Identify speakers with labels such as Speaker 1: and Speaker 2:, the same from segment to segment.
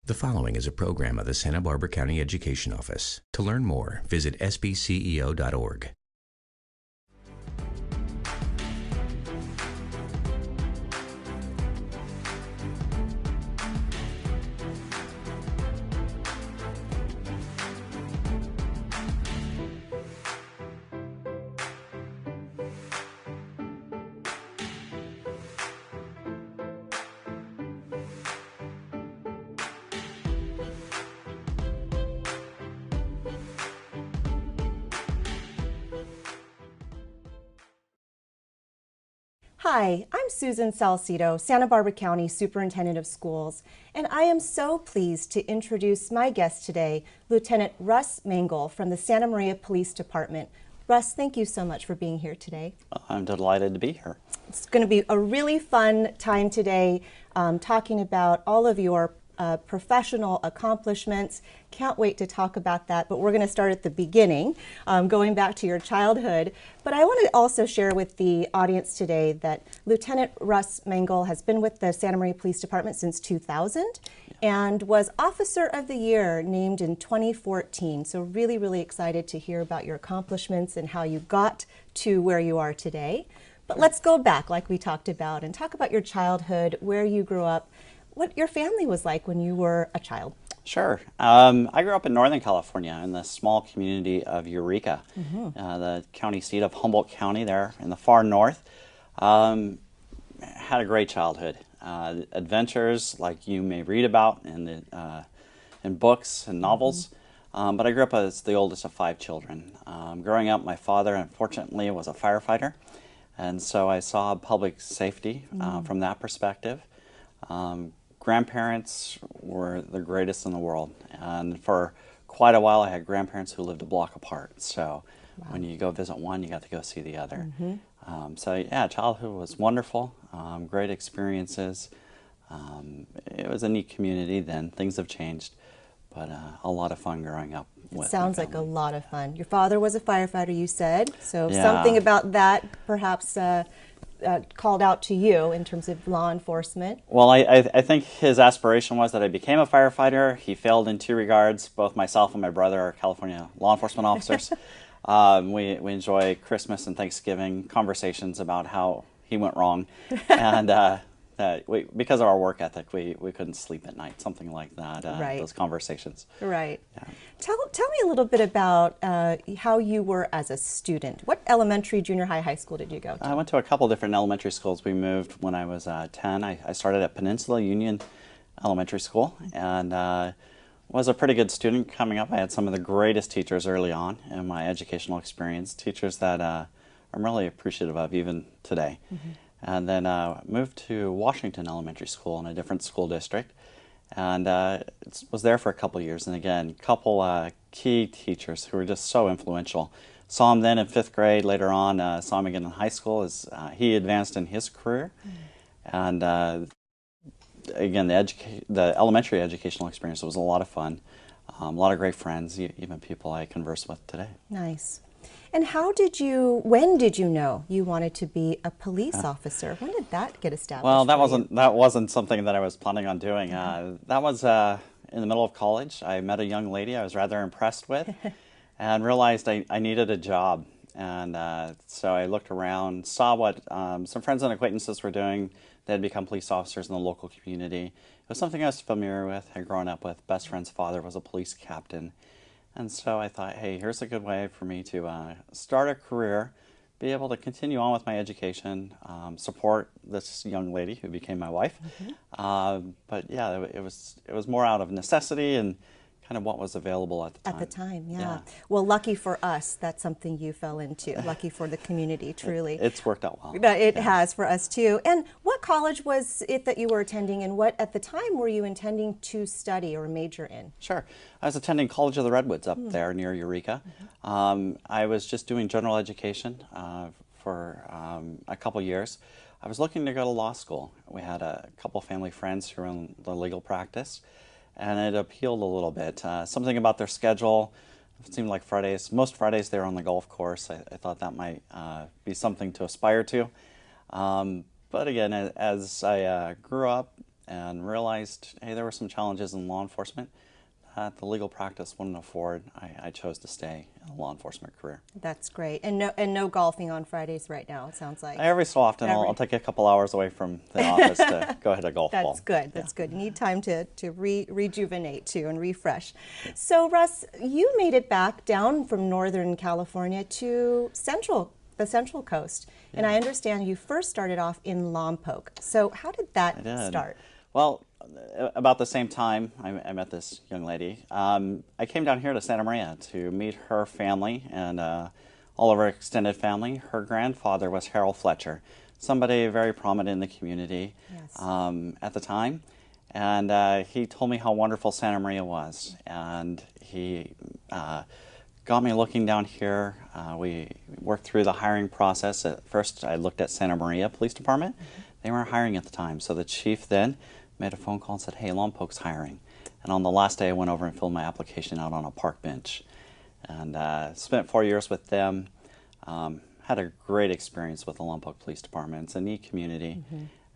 Speaker 1: The following is a program of the Santa Barbara County Education Office. To learn more, visit sbceo.org.
Speaker 2: Hi, I'm Susan Salcido, Santa Barbara County Superintendent of Schools, and I am so pleased to introduce my guest today, Lieutenant Russ Mengel from the Santa Maria Police Department. Russ, thank you so much for being here today.
Speaker 3: I'm delighted to be here.
Speaker 2: It's going to be a really fun time today talking about all of your professional accomplishments. Can't wait to talk about that, but we're going to start at the beginning, going back to your childhood. But I want to also share with the audience today that Lieutenant Russ Mengel has been with the Santa Maria Police Department since 2000 and was Officer of the Year named in 2014. So really, really excited to hear about your accomplishments and how you got to where you are today. But let's go back, like we talked about, and talk about your childhood, where you grew up, what your family was like when you were a child.
Speaker 3: Sure. I grew up in Northern California in the small community of Eureka, the county seat of Humboldt County there in the far north. Had a great childhood. Adventures like you may read about in books and novels. But I grew up as the oldest of 5 children. Growing up, my father, unfortunately, was a firefighter. And so I saw public safety from that perspective. Grandparents were the greatest in the world, and for quite a while I had grandparents who lived a block apart, so when you go visit one you got to go see the other. So yeah, childhood was wonderful, great experiences. It was a neat community then. Things have changed, but a lot of fun growing up with
Speaker 2: Sounds like a lot of fun. Your father was a firefighter, you said, so something about that perhaps called out to you in terms of law enforcement?
Speaker 3: Well, I think his aspiration was that I became a firefighter. He failed in 2 regards. Both myself and my brother are California law enforcement officers. We enjoy Christmas and Thanksgiving conversations about how he went wrong. And because of our work ethic, we couldn't sleep at night, something like that,
Speaker 2: right.
Speaker 3: Those conversations.
Speaker 2: Right.
Speaker 3: Yeah.
Speaker 2: Tell me a little bit about how you were as a student. What elementary, junior high, high school did you go to?
Speaker 3: I went to a couple different elementary schools. We moved when I was 10. I started at Peninsula Union Elementary School and was a pretty good student coming up. I had some of the greatest teachers early on in my educational experience, teachers that I'm really appreciative of even today. And then moved to Washington Elementary School in a different school district, and was there for a couple years. And again, couple key teachers who were just so influential. Saw him then in 5th grade. Later on, saw him again in high school as he advanced in his career. And again, the elementary educational experience was a lot of fun. A lot of great friends, even people I converse with today.
Speaker 2: Nice. And when did you know you wanted to be a police officer? When did that get established?
Speaker 3: Well, that wasn't something that I was planning on doing. That was in the middle of college. I met a young lady I was rather impressed with and realized I needed a job. And so I looked around, saw what some friends and acquaintances were doing. They had become police officers in the local community. It was something I was familiar with, had grown up with. Best friend's father was a police captain. And so I thought, hey, here's a good way for me to start a career, be able to continue on with my education, support this young lady who became my wife. But yeah, it was more out of necessity and kind of what was available at the time.
Speaker 2: At the time, yeah. Well, lucky for us, that's something you fell into. Lucky for the community, truly.
Speaker 3: It's worked out well.
Speaker 2: But it has for us, too. And what college was it that you were attending, and what, at the time, were you intending to study or major in?
Speaker 3: Sure. I was attending College of the Redwoods up there near Eureka. I was just doing general education for a couple years. I was looking to go to law school. We had a couple family friends who were in the legal practice, and it appealed a little bit. Something about their schedule, it seemed like most Fridays they were on the golf course. I thought that might be something to aspire to. But again, as I grew up, and realized, hey, there were some challenges in law enforcement that the legal practice wouldn't afford. I chose to stay in a law enforcement career.
Speaker 2: That's great. And no golfing on Fridays right now, it sounds like.
Speaker 3: Every so often, I'll take a couple hours away from the office to go hit a golf ball.
Speaker 2: That's good. That's good. You need time to rejuvenate too and refresh. So Russ, you made it back down from Northern California to the Central Coast.
Speaker 3: Yeah.
Speaker 2: And I understand you first started off in Lompoc. So how did that start?
Speaker 3: Well, about the same time I met this young lady, I came down here to Santa Maria to meet her family and all of her extended family. Her grandfather was Harold Fletcher, somebody very prominent in the community at the time. And he told me how wonderful Santa Maria was. And he got me looking down here. We worked through the hiring process. At first, I looked at Santa Maria Police Department. They weren't hiring at the time. So the chief then made a phone call and said, hey, Lompoc's hiring. And on the last day, I went over and filled my application out on a park bench. And spent 4 years with them. Had a great experience with the Lompoc Police Department. It's a neat community.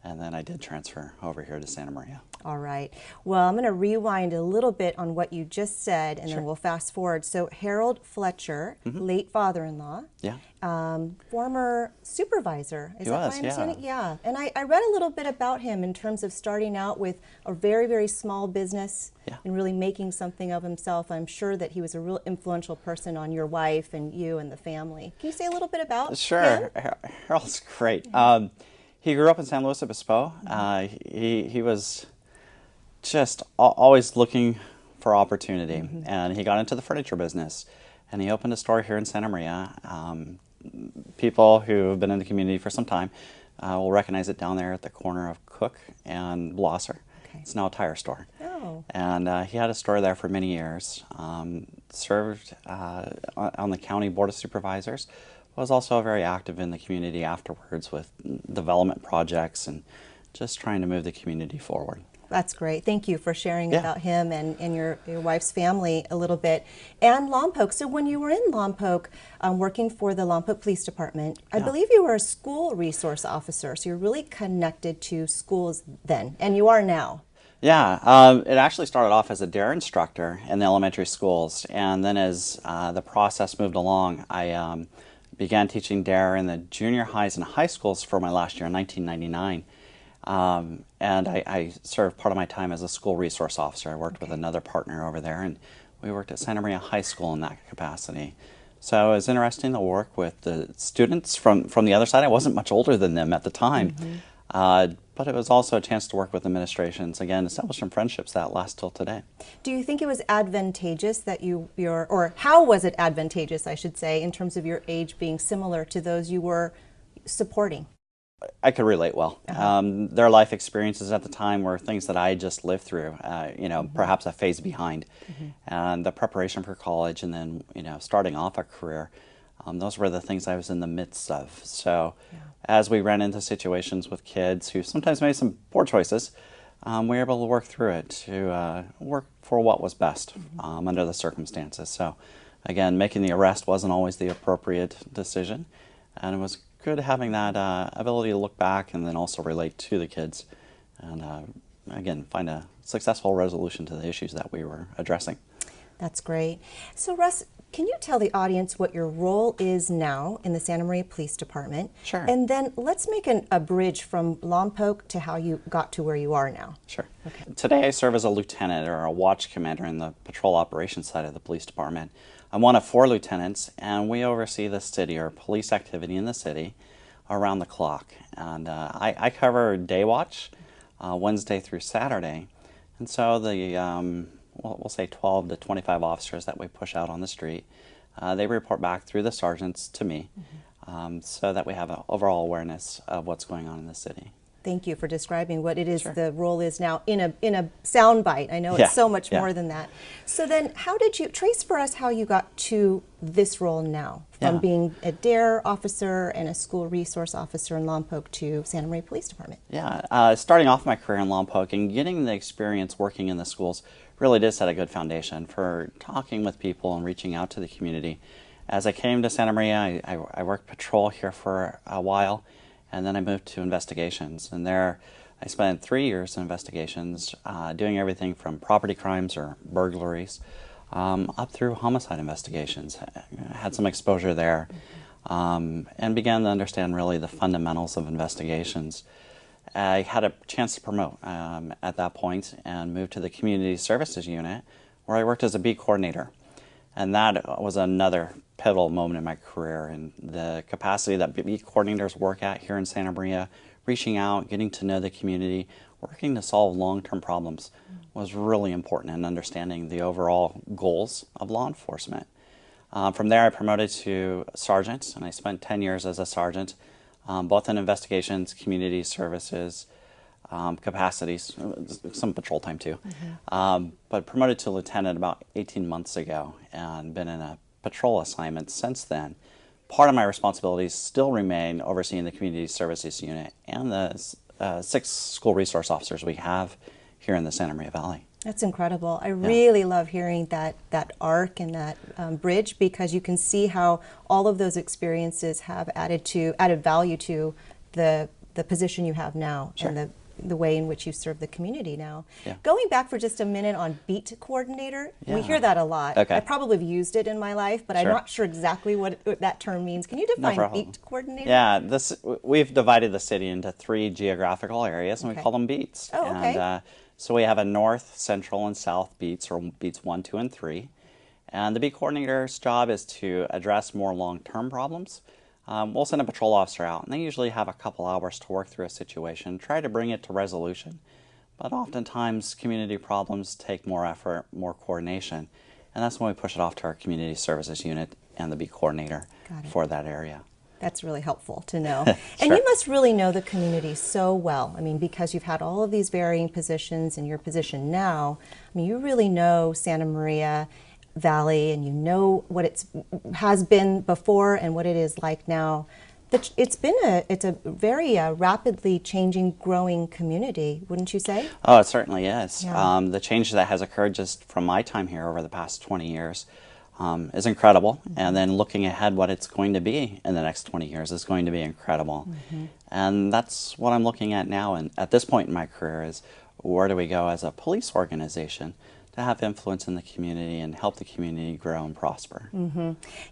Speaker 3: And then I did transfer over here to Santa Maria.
Speaker 2: All right. Well, I'm going to rewind a little bit on what you just said, and then we'll fast forward. So Harold Fletcher, late father-in-law, former supervisor. Is that my understanding? Yeah. And I read a little bit about him in terms of starting out with a very, very small business and really making something of himself. I'm sure that he was a real influential person on your wife and you and the family. Can you say a little bit about him?
Speaker 3: Harold's great. He grew up in San Luis Obispo. He was just always looking for opportunity, and he got into the furniture business, and he opened a store here in Santa Maria. People who have been in the community for some time will recognize it down there at the corner of Cook and Blosser. It's now a tire store. And he had a store there for many years, served on the county board of supervisors, was also very active in the community afterwards with development projects and just trying to move the community forward.
Speaker 2: That's great. Thank you for sharing about him and your wife's family a little bit. And Lompoc. So when you were in Lompoc working for the Lompoc Police Department, I believe you were a school resource officer. So you're really connected to schools then, and you are now.
Speaker 3: Yeah, it actually started off as a DARE instructor in the elementary schools. And then as the process moved along, I began teaching DARE in the junior highs and high schools for my last year in 1999. And I served part of my time as a school resource officer. I worked with another partner over there, and we worked at Santa Maria High School in that capacity. So it was interesting to work with the students from the other side. I wasn't much older than them at the time, but it was also a chance to work with administrations, again, establish some friendships that last till today.
Speaker 2: Do you think it was advantageous that or how was it advantageous, I should say, in terms of your age being similar to those you were supporting?
Speaker 3: I could relate well. Their life experiences at the time were things that I just lived through, perhaps a phase behind. And the preparation for college and then, starting off a career, those were the things I was in the midst of. So as we ran into situations with kids who sometimes made some poor choices, we were able to work through it to work for what was best under the circumstances. So again, making the arrest wasn't always the appropriate decision, and it was good having that ability to look back and then also relate to the kids and again find a successful resolution to the issues that we were addressing.
Speaker 2: That's great. So Russ, can you tell the audience what your role is now in the Santa Maria Police Department?
Speaker 3: Sure.
Speaker 2: And then let's make a bridge from Lompoc to how you got to where you are now.
Speaker 3: Sure. Okay. Today I serve as a lieutenant or a watch commander in the patrol operations side of the police department. I'm one of 4 lieutenants, and we oversee the city or police activity in the city around the clock. And I cover day watch Wednesday through Saturday. And so the we'll say 12 to 25 officers that we push out on the street, they report back through the sergeants to me so that we have an overall awareness of what's going on in the city.
Speaker 2: Thank you for describing what it is the role is now in a sound bite. I know it's so much more than that. So then how did you trace for us how you got to this role now from being a DARE officer and a school resource officer in Lompoc to Santa Maria Police Department?
Speaker 3: Yeah, starting off my career in Lompoc and getting the experience working in the schools really did set a good foundation for talking with people and reaching out to the community. As I came to Santa Maria, I worked patrol here for a while, and then I moved to investigations. And there, I spent 3 years in investigations, doing everything from property crimes or burglaries up through homicide investigations. I had some exposure there and began to understand really the fundamentals of investigations. I had a chance to promote at that point and moved to the Community Services Unit, where I worked as a beat coordinator. And that was another pivotal moment in my career, and the capacity that beat coordinators work at here in Santa Maria, reaching out, getting to know the community, working to solve long-term problems was really important in understanding the overall goals of law enforcement. From there, I promoted to sergeant, and I spent 10 years as a sergeant, both in investigations, community services, capacities, some patrol time too. But promoted to lieutenant about 18 months ago and been in a patrol assignment since then. Part of my responsibilities still remain overseeing the Community Services Unit and the 6 school resource officers we have here in the Santa Maria Valley.
Speaker 2: That's incredible. I really love hearing that arc and that bridge, because you can see how all of those experiences have added value to the position you have now.
Speaker 3: Sure.
Speaker 2: And the way in which you serve the community now.
Speaker 3: Yeah.
Speaker 2: Going back for just a minute on beat coordinator, we
Speaker 3: Yeah.
Speaker 2: hear that a lot.
Speaker 3: Okay.
Speaker 2: I probably have used it in my life, but I'm
Speaker 3: Sure.
Speaker 2: not sure exactly what that term means. Can you define
Speaker 3: problem.
Speaker 2: beat coordinator?
Speaker 3: Yeah, we've divided the city into 3 geographical areas, and we call them beats.
Speaker 2: Oh, okay.
Speaker 3: And so we have a north, central, and south beats, or beats 1, 2, and 3. And the beat coordinator's job is to address more long-term problems. We'll send a patrol officer out, and they usually have a couple hours to work through a situation, try to bring it to resolution. But oftentimes, community problems take more effort, more coordination, and that's when we push it off to our Community Services Unit and the beat coordinator for that area.
Speaker 2: That's really helpful to know. And you must really know the community so well. I mean, because you've had all of these varying positions in your position now. I mean, you really know Santa Maria Valley, and you know what it has been before and what it is like now. It's a very rapidly changing, growing community, wouldn't you say?
Speaker 3: Oh, it certainly is.
Speaker 2: Yeah.
Speaker 3: The change that has occurred just from my time here over the past 20 years is incredible. And then looking ahead, what it's going to be in the next 20 years is going to be incredible. And that's what I'm looking at now. And at this point in my career is, where do we go as a police organization to have influence in the community and help the community grow and prosper?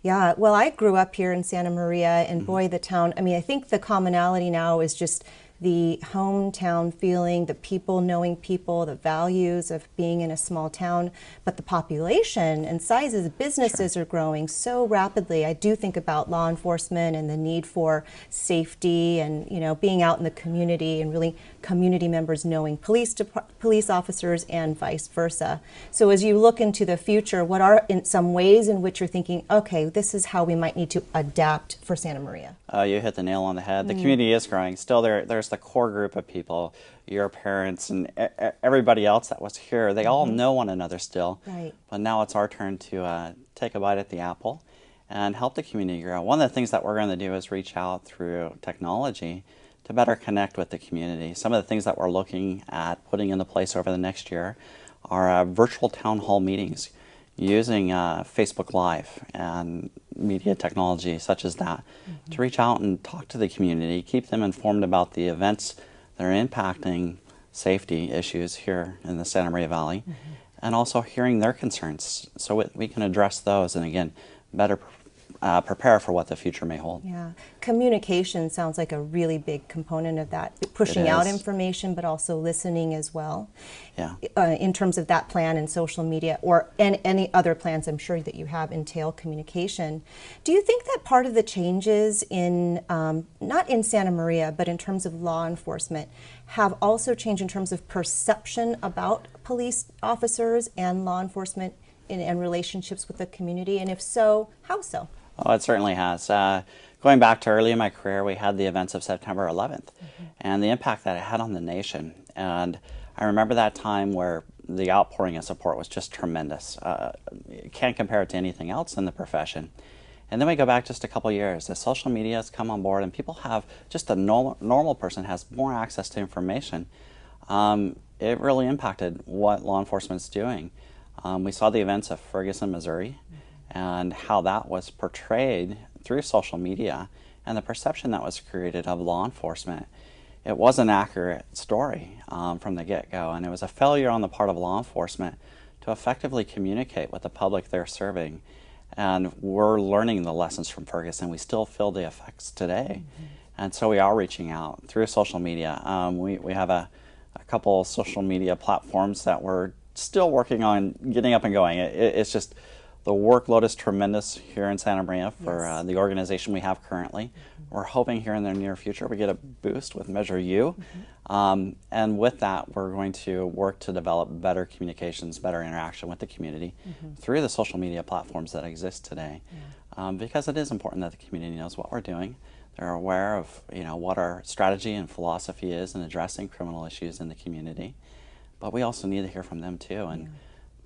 Speaker 2: Yeah, well, I grew up here in Santa Maria, and boy, the town, I mean, I think the commonality now is just the hometown feeling, the people knowing people, the values of being in a small town, but the population and sizes, businesses are growing so rapidly. I do think about law enforcement and the need for safety and, you know, being out in the community and really community members knowing police officers and vice versa. So as you look into the future, what are some ways in which you're thinking, okay, this is how we might need to adapt for Santa Maria?
Speaker 3: You hit the nail on the head. The community is growing. Still, there's the core group of people, your parents and everybody else that was here. They all know one another still.
Speaker 2: Right.
Speaker 3: But now it's our turn to take a bite at the apple and help the community grow. One of the things that we're going to do is reach out through technology to better connect with the community. Some of the things that we're looking at putting into place over the next year are virtual town hall meetings using Facebook Live and media technology such as that to reach out and talk to the community, keep them informed about the events that are impacting safety issues here in the Santa Maria Valley, and also hearing their concerns so we can address those and again better prepare for what the future may hold.
Speaker 2: Yeah, communication sounds like a really big component of that, pushing out information but also listening as well.
Speaker 3: Yeah.
Speaker 2: In terms of that plan and social media or any other plans I'm sure that you have entail communication. Do you think that part of the changes in, not in Santa Maria, but in terms of law enforcement, have also changed in terms of perception about police officers and law enforcement and relationships with the community? And if so, how so?
Speaker 3: Oh, it certainly has. Going back to early in my career, we had the events of September 11th and the impact that it had on the nation. And I remember that time where the outpouring of support was just tremendous. You can't compare it to anything else in the profession. And then we go back just a couple years. The social media has come on board and people have, just a normal person has more access to information. It really impacted what law enforcement's doing. We saw the events of Ferguson, Missouri, and how that was portrayed through social media and the perception that was created of law enforcement. it was an accurate story from the get-go, and it was a failure on the part of law enforcement to effectively communicate with the public they're serving. And we're learning the lessons from Ferguson. We still feel the effects today. And so we are reaching out through social media. We have a couple of social media platforms that we're still working on getting up and going. It's just the workload is tremendous here in Santa Maria for the organization we have currently. We're hoping here in the near future we get a boost with Measure U. And with that, we're going to work to develop better communications, better interaction with the community through the social media platforms that exist today. Because it is important that the community knows what we're doing. They're aware of what our strategy and philosophy is in addressing criminal issues in the community. But we also need to hear from them too. And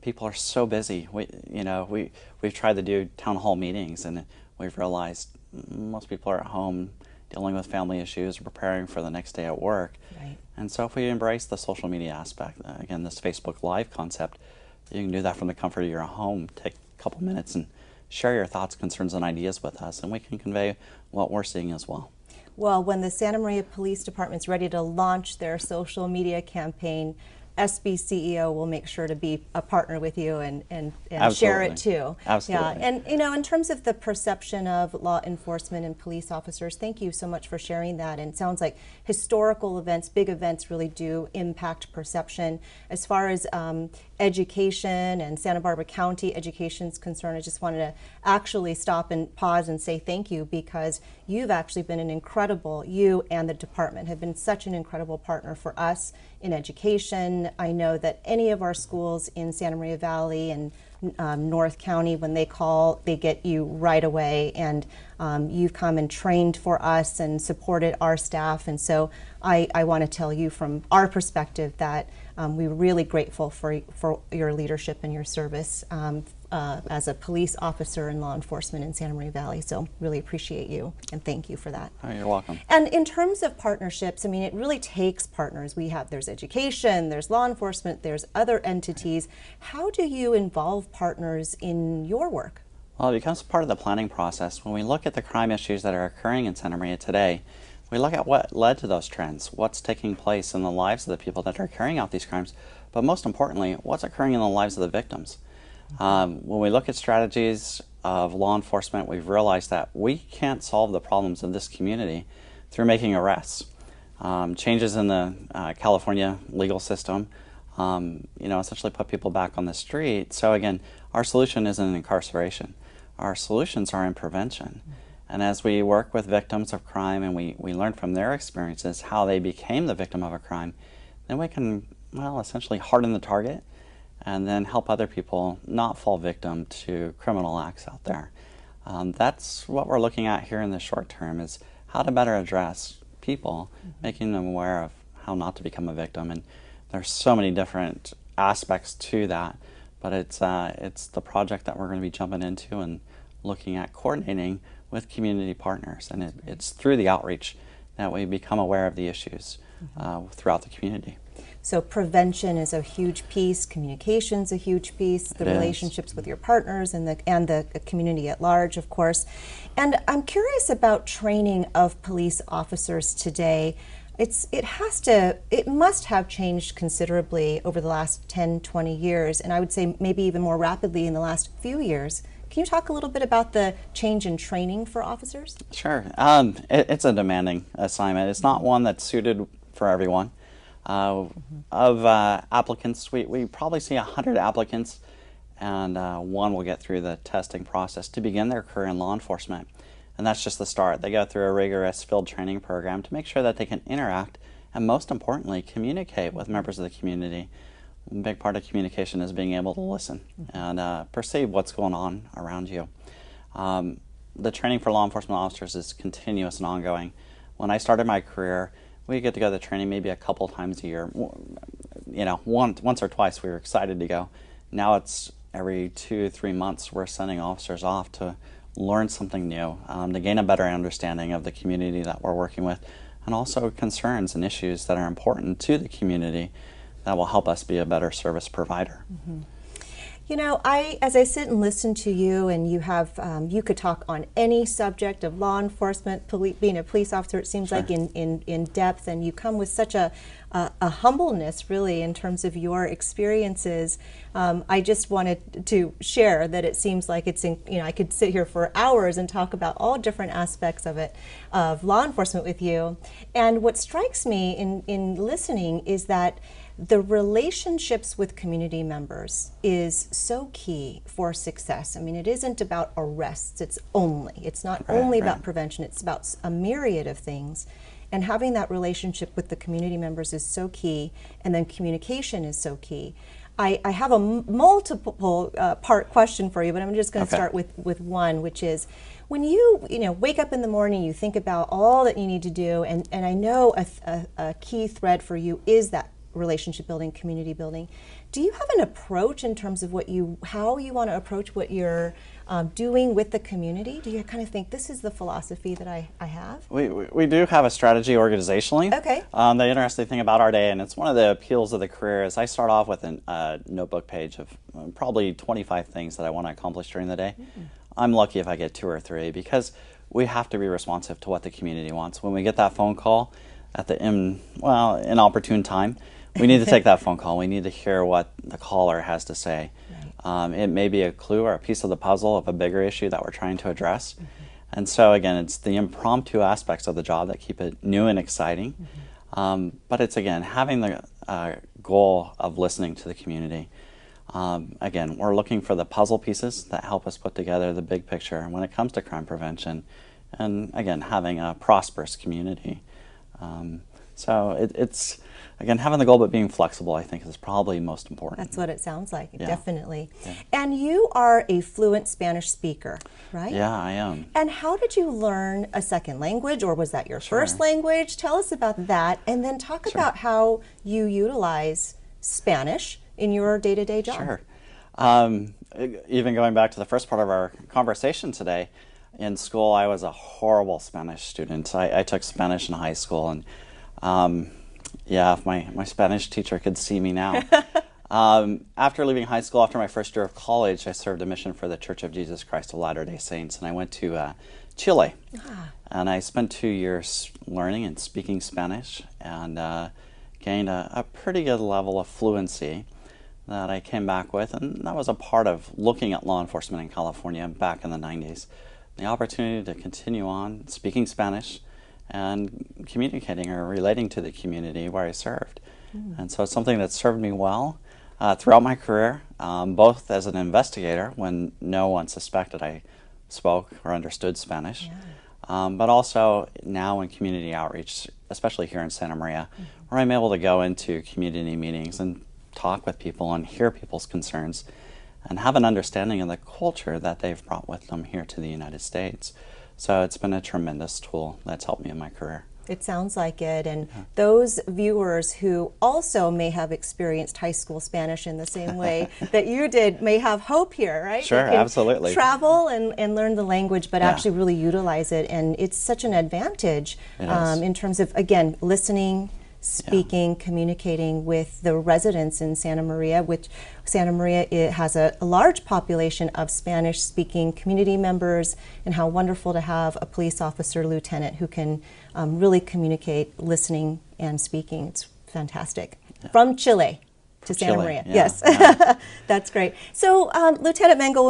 Speaker 3: people are so busy. We've tried to do town hall meetings, and we've realized most people are at home dealing with family issues or preparing for the next day at work.
Speaker 2: Right.
Speaker 3: And so if we embrace the social media aspect, again, this Facebook Live concept, you can do that from the comfort of your home. Take a couple minutes and share your thoughts, concerns, and ideas with us, and we can convey what we're seeing as well.
Speaker 2: Well, when the Santa Maria Police Department's ready to launch their social media campaign, SB CEO will make sure to be a partner with you and share it too.
Speaker 3: Absolutely.
Speaker 2: Yeah, and in terms of the perception of law enforcement and police officers, thank you so much for sharing that. And it sounds like historical events, big events really do impact perception. As far as education and Santa Barbara County education's concerned, I just wanted to actually stop and pause and say thank you, because you've actually been you and the department have been such an incredible partner for us in education. I know that any of our schools in Santa Maria Valley and North County, when they call, they get you right away, and you've come and trained for us and supported our staff. And so I want to tell you from our perspective that we're really grateful for your leadership and your service as a police officer in law enforcement in Santa Maria Valley. So really appreciate you, and thank you for that.
Speaker 3: Oh, you're welcome.
Speaker 2: And in terms of partnerships, I mean, it really takes partners. There's education, there's law enforcement, there's other entities. How do you involve partners in your work?
Speaker 3: Well, it becomes part of the planning process. When we look at the crime issues that are occurring in Santa Maria today, we look at what led to those trends, what's taking place in the lives of the people that are carrying out these crimes, but most importantly, what's occurring in the lives of the victims. When we look at strategies of law enforcement, we've realized that we can't solve the problems of this community through making arrests. Changes in the California legal system, essentially put people back on the street. So again, our solution isn't incarceration. Our solutions are in prevention. And as we work with victims of crime and we learn from their experiences how they became the victim of a crime, then we can, essentially harden the target and then help other people not fall victim to criminal acts out there. That's what we're looking at here in the short term, is how to better address people, making them aware of how not to become a victim. And there's so many different aspects to that, but it's the project that we're going to be jumping into and looking at coordinating with community partners. And it's through the outreach that we become aware of the issues throughout the community.
Speaker 2: So prevention is a huge piece, communication's a huge piece, the relationships with your partners and the community at large, of course. And I'm curious about training of police officers today. It must have changed considerably over the last 10, 20 years, and I would say maybe even more rapidly in the last few years. Can you talk a little bit about the change in training for officers?
Speaker 3: Sure. It's a demanding assignment. It's not one that's suited for everyone. Of applicants, we probably see 100 applicants, and one will get through the testing process to begin their career in law enforcement. And that's just the start. They go through a rigorous field training program to make sure that they can interact and, most importantly, communicate with members of the community. A big part of communication is being able to listen and perceive what's going on around you. The training for law enforcement officers is continuous and ongoing. When I started my career, we get to go to training maybe a couple times a year. Once or twice we were excited to go. Now it's every 2-3 months we're sending officers off to learn something new, to gain a better understanding of the community that we're working with, and also concerns and issues that are important to the community that will help us be a better service provider.
Speaker 2: You know, as I sit and listen to you, and you have, you could talk on any subject of law enforcement, being a police officer, it seems like in depth, and you come with such a humbleness, really, in terms of your experiences. I just wanted to share that it seems like I could sit here for hours and talk about all different aspects of it, of law enforcement with you. And what strikes me in listening is that the relationships with community members is so key for success. I mean, it isn't about arrests. It's not only about prevention. It's about a myriad of things. And having that relationship with the community members is so key, and then communication is so key. I have a multiple part question for you, but I'm just going to start with one, which is, when you wake up in the morning, you think about all that you need to do, and I know a key thread for you is that relationship building, community building. Do you have an approach in terms of how you want to approach what you're doing with the community? Do you kind of think, this is the philosophy that I have?
Speaker 3: We do have a strategy organizationally.
Speaker 2: Okay.
Speaker 3: The interesting thing about our day, and it's one of the appeals of the career, is I start off with a notebook page of probably 25 things that I want to accomplish during the day. Mm-hmm. I'm lucky if I get 2 or 3, because we have to be responsive to what the community wants. When we get that phone call at the inopportune time, we need to take that phone call. We need to hear what the caller has to say. Right. It may be a clue or a piece of the puzzle of a bigger issue that we're trying to address. Mm-hmm. And so again, it's the impromptu aspects of the job that keep it new and exciting. Mm-hmm. But it's, again, having the goal of listening to the community. Again, we're looking for the puzzle pieces that help us put together the big picture when it comes to crime prevention. And again, having a prosperous community. So it's, again, having the goal but being flexible, I think, is probably most important.
Speaker 2: That's what it sounds like, definitely. Yeah. And you are a fluent Spanish speaker, right?
Speaker 3: Yeah, I am.
Speaker 2: And how did you learn a second language, or was that your first language? Tell us about that, and then talk about how you utilize Spanish in your day-to-day job.
Speaker 3: Sure. Even going back to the first part of our conversation today, in school I was a horrible Spanish student. I took Spanish in high school, and if my Spanish teacher could see me now. After leaving high school, after my first year of college, I served a mission for the Church of Jesus Christ of Latter-day Saints, and I went to Chile. And I spent 2 years learning and speaking Spanish, and gained a pretty good level of fluency that I came back with, and that was a part of looking at law enforcement in California back in the 90s. The opportunity to continue on speaking Spanish and communicating or relating to the community where I served. And so it's something that served me well throughout my career, both as an investigator when no one suspected I spoke or understood Spanish, but also now in community outreach, especially here in Santa Maria, where I'm able to go into community meetings and talk with people and hear people's concerns and have an understanding of the culture that they've brought with them here to the United States. So it's been a tremendous tool that's helped me in my career.
Speaker 2: It sounds like it. And those viewers who also may have experienced high school Spanish in the same way that you did may have hope here, right?
Speaker 3: Sure, absolutely.
Speaker 2: Travel and learn the language, but actually really utilize it. And it's such an advantage in terms of, again, listening, speaking, communicating with the residents in Santa Maria, which Santa Maria, it has a large population of Spanish-speaking community members, and how wonderful to have a police officer, lieutenant, who can really communicate, listening and speaking. It's fantastic. From Chile to Santa Maria. Yes, that's great. So, Lieutenant Mengel,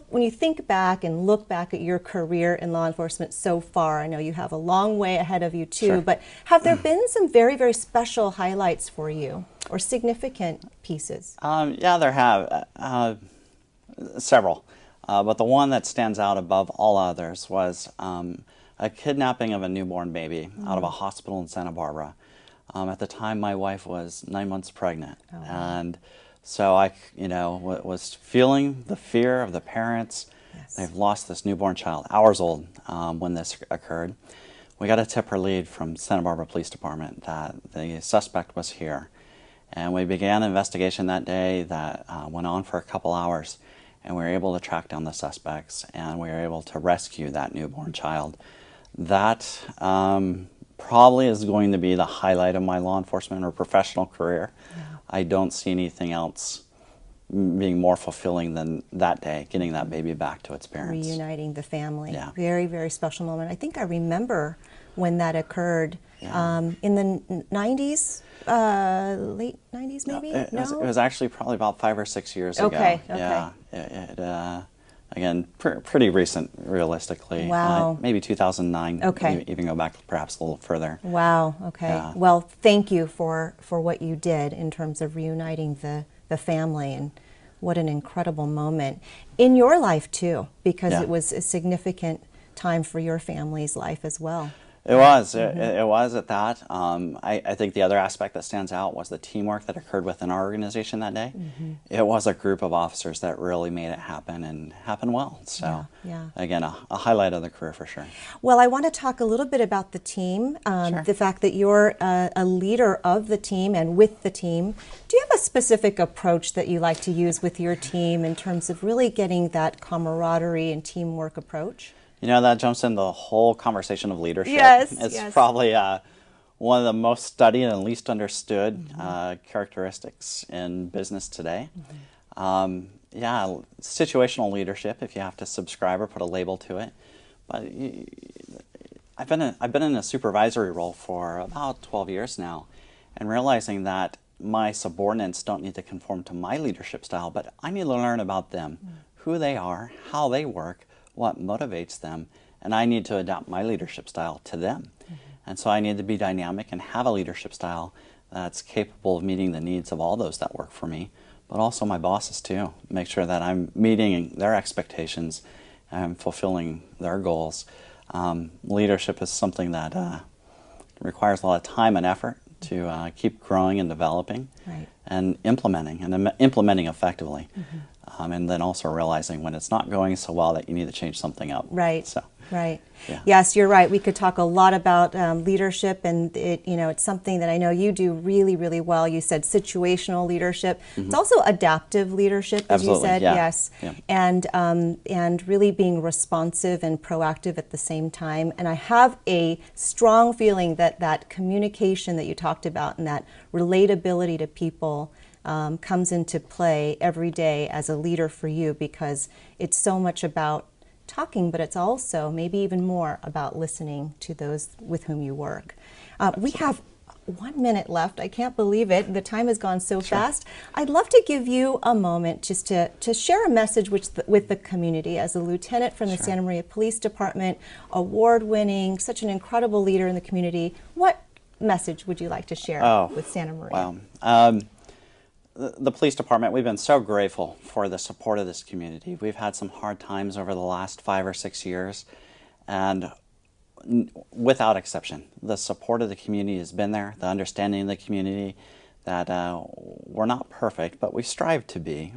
Speaker 2: when you think back and look back at your career in law enforcement so far, I know you have a long way ahead of you too. But have there been some very, very special highlights for you, or significant pieces?
Speaker 3: Yeah, there have several, but the one that stands out above all others was a kidnapping of a newborn baby out of a hospital in Santa Barbara. At the time, my wife was 9 months pregnant, and so I, was feeling the fear of the parents. They've lost this newborn child, hours old, when this occurred. We got a tip or lead from Santa Barbara Police Department that the suspect was here, and we began an investigation that day that went on for a couple hours, and we were able to track down the suspects, and we were able to rescue that newborn child. That probably is going to be the highlight of my law enforcement or professional career. I don't see anything else being more fulfilling than that day, getting that baby back to its parents.
Speaker 2: Reuniting the family.
Speaker 3: Yeah.
Speaker 2: Very, very special moment. I think I remember when that occurred in the 90s, late 90s maybe?
Speaker 3: It was actually probably about 5 or 6 years ago.
Speaker 2: Okay.
Speaker 3: Yeah. Again, pretty recent, realistically.
Speaker 2: Wow.
Speaker 3: Maybe 2009.
Speaker 2: Okay.
Speaker 3: Even go back perhaps a little further.
Speaker 2: Wow. Okay.
Speaker 3: Yeah.
Speaker 2: Well, thank you for what you did in terms of reuniting the family, and what an incredible moment in your life too, because
Speaker 3: Yeah.
Speaker 2: it was a significant time for your family's life as well.
Speaker 3: It was. It was at that. I think the other aspect that stands out was the teamwork that occurred within our organization that day. It was a group of officers that really made it happen, and happen well. So,
Speaker 2: Yeah.
Speaker 3: again, a highlight of the career for sure.
Speaker 2: Well, I want to talk a little bit about the team,
Speaker 3: Sure.
Speaker 2: the fact that you're a leader of the team and with the team. Do you have a specific approach that you like to use with your team in terms of really getting that camaraderie and teamwork approach?
Speaker 3: You know, that jumps in the whole conversation of leadership.
Speaker 2: Yes,
Speaker 3: It's
Speaker 2: yes.
Speaker 3: probably one of the most studied and least understood characteristics in business today. Yeah, situational leadership, if you have to subscribe or put a label to it. But I've been in a supervisory role for about 12 years now, and realizing that my subordinates don't need to conform to my leadership style, but I need to learn about them, who they are, how they work, what motivates them, and I need to adapt my leadership style to them. And so I need to be dynamic and have a leadership style that's capable of meeting the needs of all those that work for me, but also my bosses too. Make sure that I'm meeting their expectations and fulfilling their goals. Leadership is something that requires a lot of time and effort to keep growing and developing,
Speaker 2: Right.
Speaker 3: and implementing effectively. And then also realizing when it's not going so well that you need to change something up.
Speaker 2: Right.
Speaker 3: So,
Speaker 2: Right.
Speaker 3: yeah.
Speaker 2: Yes, you're right. We could talk a lot about leadership, and it's something that I know you do really, really well. You said situational leadership. It's also adaptive leadership, as
Speaker 3: Absolutely,
Speaker 2: you said.
Speaker 3: yeah.
Speaker 2: Yes.
Speaker 3: Yeah.
Speaker 2: And really being responsive and proactive at the same time. And I have a strong feeling that that communication that you talked about and that relatability to people comes into play every day as a leader for you, because it's so much about talking, but it's also maybe even more about listening to those with whom you work. We have 1 minute left. I can't believe it. The time has gone so fast. I'd love to give you a moment just to share a message with the community as a lieutenant from the Santa Maria Police Department, award-winning, such an incredible leader in the community. What message would you like to share with Santa Maria?
Speaker 3: Wow. The police department, we've been so grateful for the support of this community. We've had some hard times over the last 5 or 6 years, and without exception, the support of the community has been there, the understanding of the community that we're not perfect, but we strive to be.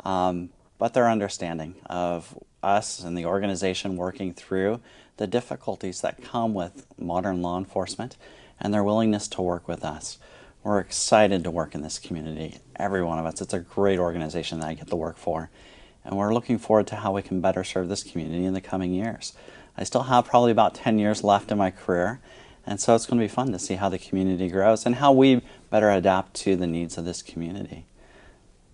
Speaker 3: But their understanding of us and the organization working through the difficulties that come with modern law enforcement, and their willingness to work with us. We're excited to work in this community, every one of us. It's a great organization that I get to work for, and we're looking forward to how we can better serve this community in the coming years. I still have probably about 10 years left in my career, and so it's going to be fun to see how the community grows and how we better adapt to the needs of this community.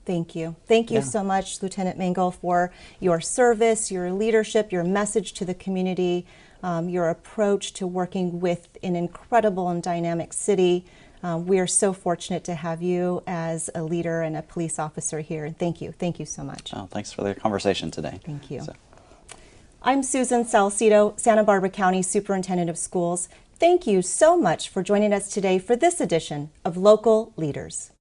Speaker 2: Thank you. Thank you so much, Lieutenant Mengel, for your service, your leadership, your message to the community, your approach to working with an incredible and dynamic city. We are so fortunate to have you as a leader and a police officer here. And thank you. Thank you so much.
Speaker 3: Oh, thanks for the conversation today.
Speaker 2: Thank you. I'm Susan Salcido, Santa Barbara County Superintendent of Schools. Thank you so much for joining us today for this edition of Local Leaders.